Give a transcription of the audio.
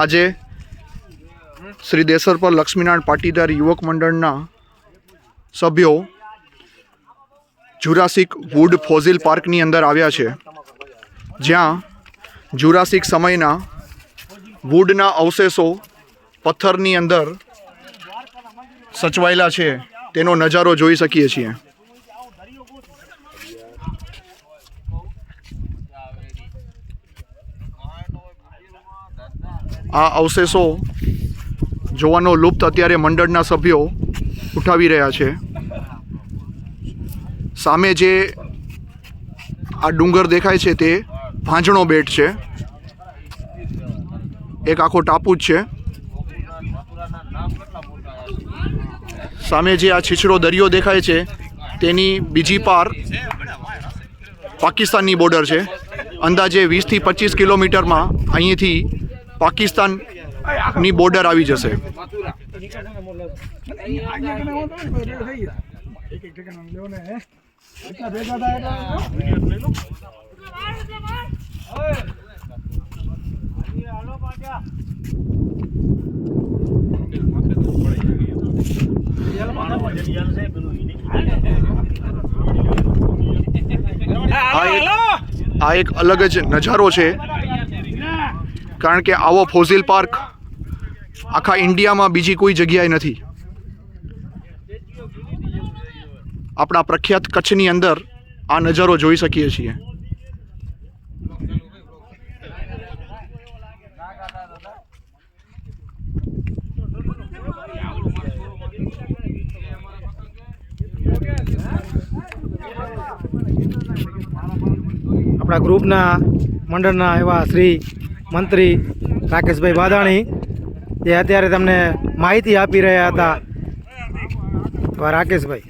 આજે શ્રી દેસરપર લક્ષ્મીનારાયણ પાટીદાર યુવક મંડળના સભ્યો જુરાસિક વુડ ફોસિલ પાર્કની અંદર આવ્યા છે, જ્યાં જુરાસિક સમયના વુડના અવશેષો પથ્થરની અંદર સચવાયેલા છે તેનો નજારો જોઈ શકીએ છીએ। આ અવશેષો જોવાનો લુપ્ત અત્યારે મંડળના સભ્યો ઉઠાવી રહ્યા છે। સામે જે આ ડુંગર દેખાય છે તે ભાંજણો બેટ છે, એક આખો ટાપુ જ છે। સામે જે આ છીછરો દરિયો દેખાય છે તેની બીજી પાર પાકિસ્તાનની બોર્ડર છે। અંદાજે 20 થી 25 કિલોમીટરમાં અહીંથી પાકિસ્તાનની બોર્ડર આવી જશે। આ એક અલગ જ નજારો છે, કારણ કે આવો ફોસિલ પાર્ક આખા ઇન્ડિયામાં બીજી કોઈ જગ્યાએ નથી। આપણા પ્રખ્યાત કચ્છની અંદર આ નજારો જોઈ શકીએ છીએ। આપણા ગ્રુપના મંડળના એવા શ્રી મંત્રી રાકેશભાઈ વાદાણી જે અત્યારે તમને માહિતી આપી રહ્યા હતા। રાકેશભાઈ।